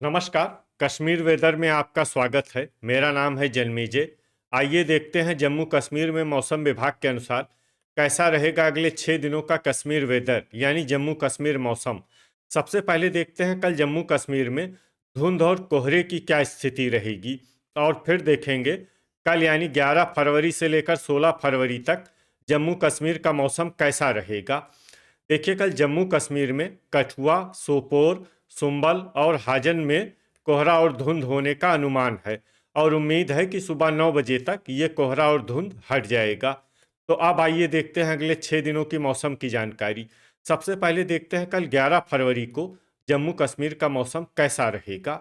नमस्कार। कश्मीर वेदर में आपका स्वागत है। मेरा नाम है जन्मीजे। आइए देखते हैं जम्मू कश्मीर में मौसम विभाग के अनुसार कैसा रहेगा अगले 6 दिनों का कश्मीर वेदर यानी जम्मू कश्मीर मौसम। सबसे पहले देखते हैं कल जम्मू कश्मीर में धुंध और कोहरे की क्या स्थिति रहेगी, और फिर देखेंगे कल यानी 11 फरवरी से लेकर 16 फरवरी तक जम्मू कश्मीर का मौसम कैसा रहेगा। देखिए, कल जम्मू कश्मीर में कठुआ, सोपोर, सुंबल और हाजन में कोहरा और धुंध होने का अनुमान है, और उम्मीद है कि सुबह 9 बजे तक ये कोहरा और धुंध हट जाएगा। तो अब आइए देखते हैं अगले 6 दिनों की मौसम की जानकारी। सबसे पहले देखते हैं कल 11 फरवरी को जम्मू कश्मीर का मौसम कैसा रहेगा।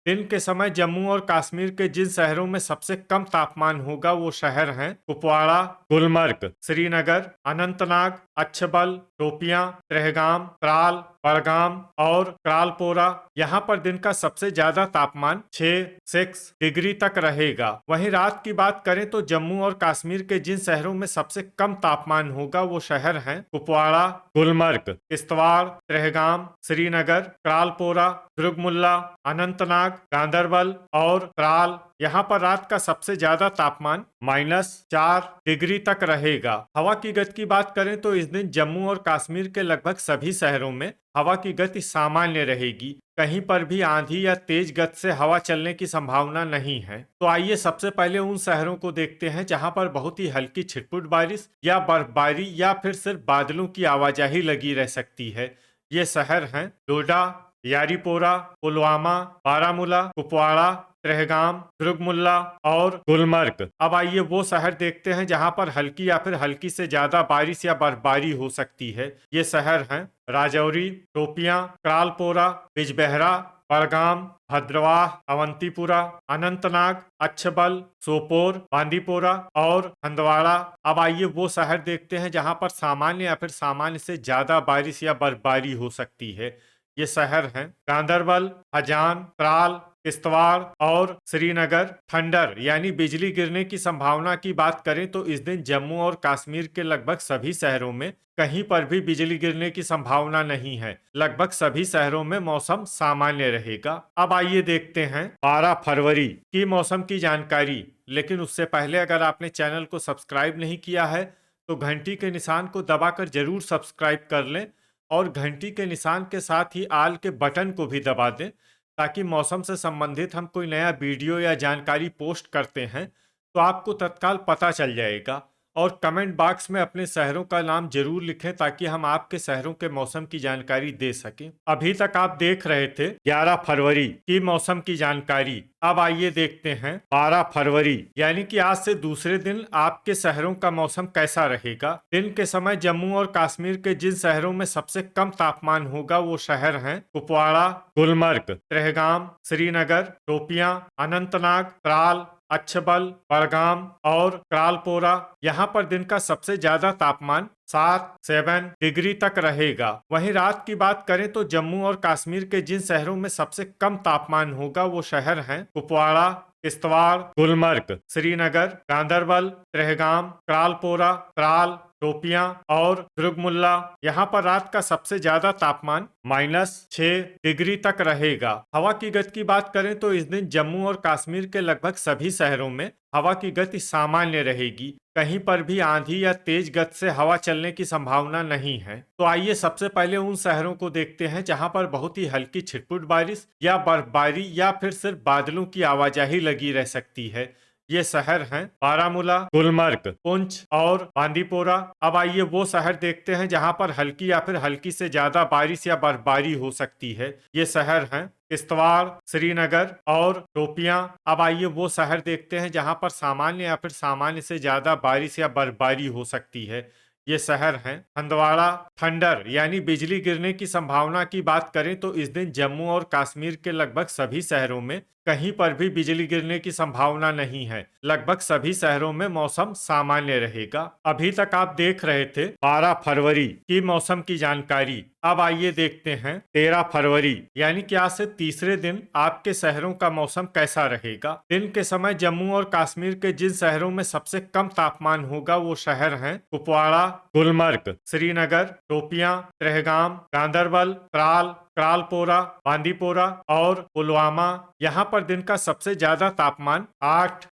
दिन के समय जम्मू और कश्मीर के जिन शहरों में सबसे कम तापमान होगा वो शहर हैं कुपवाड़ा, गुलमर्ग, श्रीनगर, अनंतनाग, अच्छबल, शोपियां, त्रेहगाम, त्राल, बड़गाम और क्रालपोरा। यहाँ पर दिन का सबसे ज्यादा तापमान 6 डिग्री तक रहेगा। वहीं रात की बात करें तो जम्मू और कश्मीर के जिन शहरों में सबसे कम तापमान होगा वो शहर हैं कुपवाड़ा, गुलमर्ग, किश्तवाड़, त्रेहगाम, श्रीनगर, क्रालपोरा, दुर्गमुल्ला, अनंतनाग, गांदरबल और त्राल। यहाँ पर रात का सबसे ज्यादा तापमान -4 डिग्री तक रहेगा। हवा की गति की बात करें तो इस दिन जम्मू और कश्मीर के लगभग सभी शहरों में हवा की गति सामान्य रहेगी। कहीं पर भी आंधी या तेज गति से हवा चलने की संभावना नहीं है। तो आइए सबसे पहले उन शहरों को देखते हैं जहां पर बहुत ही हल्की छिटपुट बारिश या बर्फबारी या फिर सिर्फ बादलों की आवाजाही लगी रह सकती है। ये शहर हैं डोडा, यारीपोरा, पुलवामा, बारामूला, कुपवाड़ा, त्रेहगाम, दुर्गमुल्ला और गुलमर्ग। अब आइए वो शहर देखते हैं जहां पर हल्की या फिर हल्की से ज्यादा बारिश या बर्फबारी हो सकती है। ये शहर हैं राजौरी, शोपियां, क्रालपोरा, बिजबेहरा, बड़गाम, भद्रवाह, अवंतीपुरा, अनंतनाग, अच्छबल, सोपोर, बांदीपोरा और हंदवाड़ा। अब आइए वो शहर देखते हैं जहां पर सामान्य या फिर सामान्य से ज्यादा बारिश या बर्फबारी हो सकती है। ये शहर हैं गांदरबल, हजान, त्राल, किश्तवाड़ और श्रीनगर। थंडर यानी बिजली गिरने की संभावना की बात करें तो इस दिन जम्मू और कश्मीर के लगभग सभी शहरों में कहीं पर भी बिजली गिरने की संभावना नहीं है। लगभग सभी शहरों में मौसम सामान्य रहेगा। अब आइए देखते हैं 12 फरवरी की मौसम की जानकारी। लेकिन उससे पहले अगर आपने चैनल को सब्सक्राइब नहीं किया है तो घंटी के निशान को दबाकर जरूर सब्सक्राइब कर लें, और घंटी के निशान के साथ ही आल के बटन को भी दबा दें, ताकि मौसम से संबंधित हम कोई नया वीडियो या जानकारी पोस्ट करते हैं तो आपको तत्काल पता चल जाएगा। और कमेंट बॉक्स में अपने शहरों का नाम जरूर लिखें ताकि हम आपके शहरों के मौसम की जानकारी दे सकें। अभी तक आप देख रहे थे 11 फरवरी की मौसम की जानकारी। अब आइए देखते हैं 12 फरवरी यानी कि आज से दूसरे दिन आपके शहरों का मौसम कैसा रहेगा। दिन के समय जम्मू और कश्मीर के जिन शहरों में सबसे कम तापमान होगा वो शहर हैं कुपवाड़ा, गुलमर्ग, त्रेहगाम, श्रीनगर, शोपियां, अनंतनाग, त्राल, अच्छबल, बड़गाम और क्रालपोरा। यहाँ पर दिन का सबसे ज्यादा तापमान 7 डिग्री तक रहेगा। वहीं रात की बात करें तो जम्मू और कश्मीर के जिन शहरों में सबसे कम तापमान होगा वो शहर हैं कुपवाड़ा, किश्तवाड़, गुलमर्ग, श्रीनगर, गांदरबल, त्रेहगाम, क्रालपोरा, त्राल, शोपियां और दुर्गमुल्ला। यहाँ पर रात का सबसे ज्यादा तापमान -6 डिग्री तक रहेगा। हवा की गति की बात करें तो इस दिन जम्मू और कश्मीर के लगभग सभी शहरों में हवा की गति सामान्य रहेगी। कहीं पर भी आंधी या तेज गति से हवा चलने की संभावना नहीं है। तो आइए सबसे पहले उन शहरों को देखते हैं जहां पर बहुत ही हल्की छिटपुट बारिश या बर्फबारी या फिर सिर्फ बादलों की आवाजाही लगी रह सकती है। ये शहर हैं बारामूला, गुलमर्ग, पुंछ और बांदीपोरा। अब आइए वो शहर देखते हैं जहां पर हल्की या फिर हल्की से ज्यादा बारिश या बर्फबारी हो सकती है। ये शहर हैं किश्तवाड़, श्रीनगर और शोपियां। अब आइए वो शहर देखते हैं जहां पर सामान्य या फिर सामान्य से ज्यादा बारिश या बर्फबारी हो सकती है। ये शहर हैं हंदवाड़ा। थंडर यानी बिजली गिरने की संभावना की बात करें तो इस दिन जम्मू और कश्मीर के लगभग सभी शहरों में कहीं पर भी बिजली गिरने की संभावना नहीं है। लगभग सभी शहरों में मौसम सामान्य रहेगा। अभी तक आप देख रहे थे 12 फरवरी की मौसम की जानकारी। अब आइए देखते हैं 13 फरवरी यानी कि आज से तीसरे दिन आपके शहरों का मौसम कैसा रहेगा। दिन के समय जम्मू और कश्मीर के जिन शहरों में सबसे कम तापमान होगा वो शहर हैं कुपवाड़ा, गुलमर्ग, श्रीनगर, शोपियां, त्रेहगाम, गांदरबल, त्राल, क्रालपोरा, बांदीपोरा और पुलवामा। यहाँ पर दिन का सबसे ज्यादा तापमान 8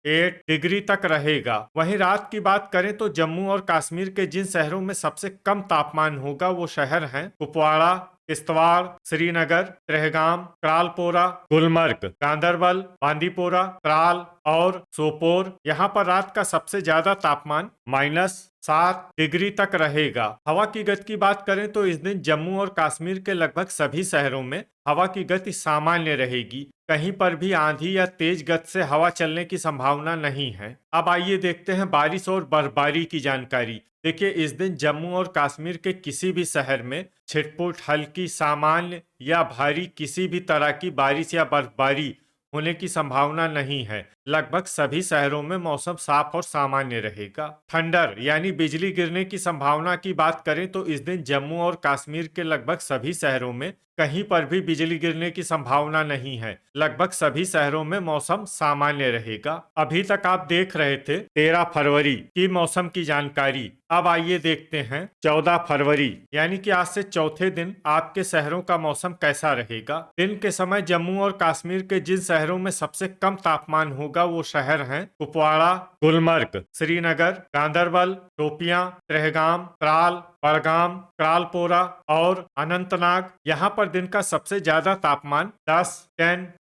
डिग्री तक रहेगा। वहीं रात की बात करें तो जम्मू और कश्मीर के जिन शहरों में सबसे कम तापमान होगा वो शहर हैं कुपवाड़ा, किश्तवाड़, श्रीनगर, त्रेहगाम, क्रालपोरा, गुलमर्ग, गांदरबल, बांदीपोरा, त्राल और सोपोर। यहाँ पर रात का सबसे ज्यादा तापमान -7 डिग्री तक रहेगा। हवा की गति की बात करें तो इस दिन जम्मू और कश्मीर के लगभग सभी शहरों में हवा की गति सामान्य रहेगी। कहीं पर भी आंधी या तेज गति से हवा चलने की संभावना नहीं है। अब आइए देखते हैं बारिश और बर्फबारी की जानकारी। देखिए, इस दिन जम्मू और कश्मीर के किसी भी शहर में छिटपुट, हल्की, सामान्य या भारी किसी भी तरह की बारिश या बर्फबारी होने की संभावना नहीं है। लगभग सभी शहरों में मौसम साफ और सामान्य रहेगा। थंडर यानी बिजली गिरने की संभावना की बात करें तो इस दिन जम्मू और कश्मीर के लगभग सभी शहरों में कहीं पर भी बिजली गिरने की संभावना नहीं है। लगभग सभी शहरों में मौसम सामान्य रहेगा। अभी तक आप देख रहे थे 13 फरवरी की मौसम की जानकारी। अब आइए देखते हैं 14 फरवरी यानी कि आज से चौथे दिन आपके शहरों का मौसम कैसा रहेगा। दिन के समय जम्मू और कश्मीर के जिन शहरों में सबसे कम तापमान होगा वो शहर हैं कुपवाड़ा, गुलमर्ग, श्रीनगर, गांदरबल, शोपियां, त्रेहगाम, त्राल, बड़गाम, क्रालपोरा और अनंतनाग। यहाँ पर दिन का सबसे ज्यादा तापमान 10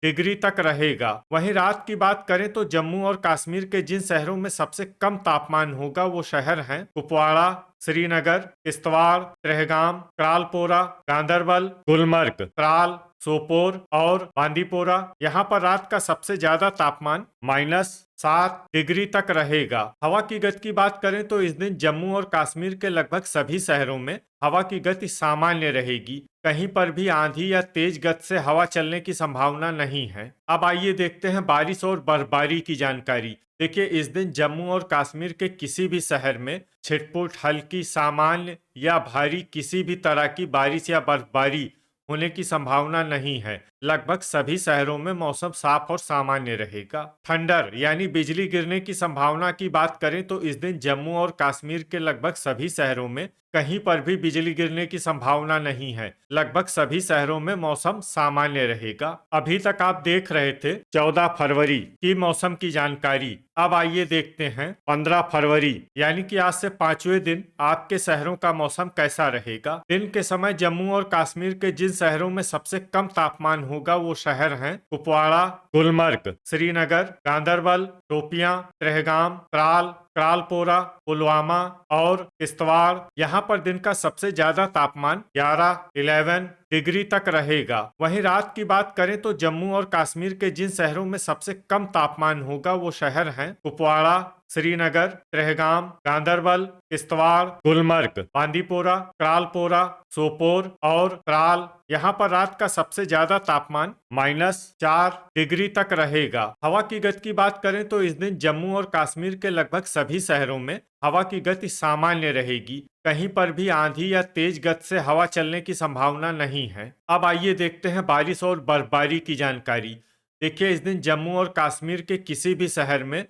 डिग्री तक रहेगा। वहीं रात की बात करें तो जम्मू और कश्मीर के जिन शहरों में सबसे कम तापमान होगा वो शहर हैं कुपवाड़ा, श्रीनगर, किश्तवाड़, त्रेहगाम, क्रालपोरा, गांदरबल, गुलमर्ग, त्राल, सोपोर और बांदीपोरा। यहाँ पर रात का सबसे ज्यादा तापमान -7 डिग्री तक रहेगा। हवा की गति की बात करें तो इस दिन जम्मू और कश्मीर के लगभग सभी शहरों में हवा की गति सामान्य रहेगी। कहीं पर भी आंधी या तेज गति से हवा चलने की संभावना नहीं है। अब आइए देखते हैं बारिश और बर्फबारी की जानकारी। देखिए, इस दिन जम्मू और कश्मीर के किसी भी शहर में छिटपुट, हल्की, सामान्य या भारी किसी भी तरह की बारिश या बर्फबारी होने की संभावना नहीं है। लगभग सभी शहरों में मौसम साफ और सामान्य रहेगा। थंडर यानी बिजली गिरने की संभावना की बात करें तो इस दिन जम्मू और कश्मीर के लगभग सभी शहरों में कहीं पर भी बिजली गिरने की संभावना नहीं है। लगभग सभी शहरों में मौसम सामान्य रहेगा। अभी तक आप देख रहे थे 14 फरवरी की मौसम की जानकारी। अब आइए देखते हैं 15 फरवरी यानी कि आज से 5वें दिन आपके शहरों का मौसम कैसा रहेगा। दिन के समय जम्मू और कश्मीर के जिन शहरों में सबसे कम तापमान होगा वो शहर हैं कुपवाड़ा, गुलमर्ग, श्रीनगर, गांदरबल, शोपियां, त्रेहगाम, त्राल, क्रालपोरा, पुलवामा और किश्तवाड़। यहाँ पर दिन का सबसे ज्यादा तापमान 11 डिग्री तक रहेगा। वहीं रात की बात करें तो जम्मू और कश्मीर के जिन शहरों में सबसे कम तापमान होगा वो शहर हैं कुपवाड़ा, श्रीनगर, त्रेहगाम, गांदरबल, किश्तवाड़, गुलमर्ग, बांदीपोरा, क्रालपोरा, सोपोर और त्राल। यहाँ पर रात का सबसे ज्यादा तापमान -4 डिग्री तक रहेगा। हवा की गति की बात करें तो इस दिन जम्मू और कश्मीर के लगभग सभी शहरों में हवा की गति सामान्य रहेगी। कहीं पर भी आंधी या तेज गति से हवा चलने की संभावना नहीं है। अब आइए देखते हैं बारिश और बर्फबारी की जानकारी। देखिए, इस दिन जम्मू और कश्मीर के किसी भी शहर में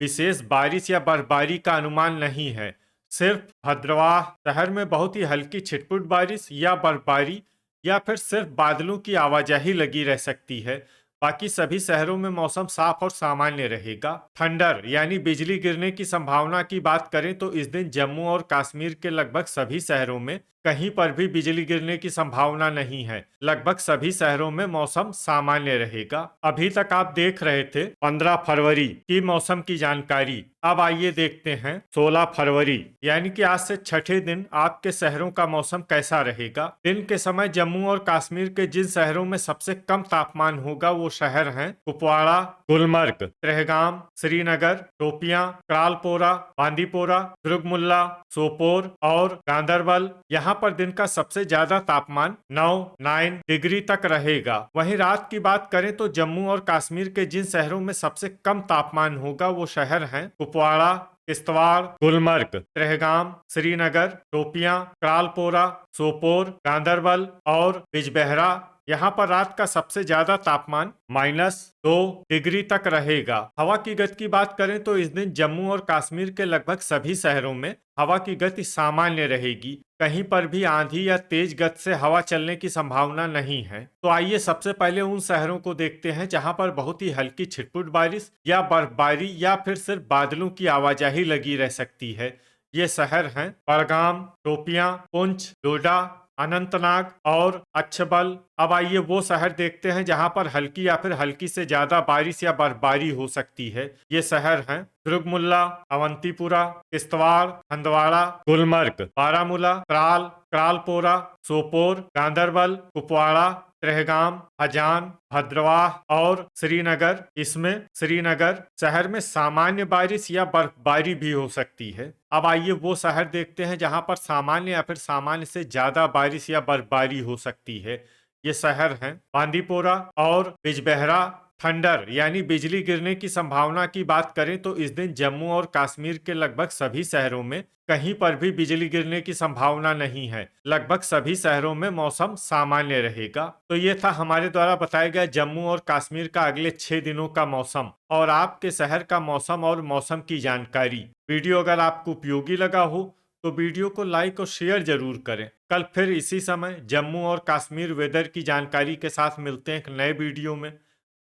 विशेष बारिश या बर्फबारी का अनुमान नहीं है। सिर्फ भद्रवाह शहर में बहुत ही हल्की छिटपुट बारिश या बर्फबारी या फिर सिर्फ बादलों की आवाजाही लगी रह सकती है। बाकी सभी शहरों में मौसम साफ और सामान्य रहेगा। थंडर यानी बिजली गिरने की संभावना की बात करें तो इस दिन जम्मू और कश्मीर के लगभग सभी शहरों में कहीं पर भी बिजली गिरने की संभावना नहीं है। लगभग सभी शहरों में मौसम सामान्य रहेगा। अभी तक आप देख रहे थे 15 फरवरी की मौसम की जानकारी। अब आइए देखते हैं 16 फरवरी यानी कि आज से छठे दिन आपके शहरों का मौसम कैसा रहेगा। दिन के समय जम्मू और कश्मीर के जिन शहरों में सबसे कम तापमान होगा वो शहर हैं कुपवाड़ा, गुलमर्ग, त्रेहगाम, श्रीनगर, शोपियां, क्रालपोरा, बांदीपोरा, दुर्गमुल्ला, सोपोर और गांदरबल। यहाँ पर दिन का सबसे ज्यादा तापमान 9 डिग्री तक रहेगा। वहीं रात की बात करें तो जम्मू और कश्मीर के जिन शहरों में सबसे कम तापमान होगा वो शहर हैं कुपवाड़ा, किश्तवाड़, गुलमर्ग, त्रेहगाम, श्रीनगर, शोपियां, क्रालपोरा, सोपोर, गांदरबल और बिजबेहरा। यहाँ पर रात का सबसे ज्यादा तापमान -2 डिग्री तक रहेगा। हवा की गति की बात करें तो इस दिन जम्मू और कश्मीर के लगभग सभी शहरों में हवा की गति सामान्य रहेगी। कहीं पर भी आंधी या तेज गति से हवा चलने की संभावना नहीं है। तो आइए सबसे पहले उन शहरों को देखते हैं जहां पर बहुत ही हल्की छिटपुट बारिश या बर्फबारी या फिर सिर्फ बादलों की आवाजाही लगी रह सकती है। ये शहर हैं बड़गाम, शोपियां, पुंछ, डोडा, अनंतनाग और अच्छबल। अब आइए वो शहर देखते हैं जहां पर हल्की या फिर हल्की से ज्यादा बारिश या बर्फबारी हो सकती है। ये शहर हैं दुर्गमुल्ला, अवंतीपुरा, किश्तवाड़, हंदवाड़ा, गुलमर्ग, बारामूला, त्राल, क्रालपोरा, सोपोर, गांदरबल, कुपवाड़ा, त्रेहगाम, हजान, भद्रवाह और श्रीनगर। इसमें श्रीनगर शहर में सामान्य बारिश या बर्फबारी भी हो सकती है। अब आइए वो शहर देखते हैं जहां पर सामान्य या फिर सामान्य से ज्यादा बारिश या बर्फबारी हो सकती है। ये शहर हैं बांदीपोरा और बिजबेहरा। थंडर यानी बिजली गिरने की संभावना की बात करें तो इस दिन जम्मू और कश्मीर के लगभग सभी शहरों में कहीं पर भी बिजली गिरने की संभावना नहीं है। लगभग सभी शहरों में मौसम सामान्य रहेगा। तो ये था हमारे द्वारा बताया गया जम्मू और कश्मीर का अगले 6 दिनों का मौसम और आपके शहर का मौसम और मौसम की जानकारी। वीडियो अगर आपको उपयोगी लगा हो तो वीडियो को लाइक और शेयर जरूर करें। कल फिर इसी समय जम्मू और कश्मीर वेदर की जानकारी के साथ मिलते हैं एक नए वीडियो में।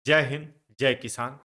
जय हिंद, जय किसान।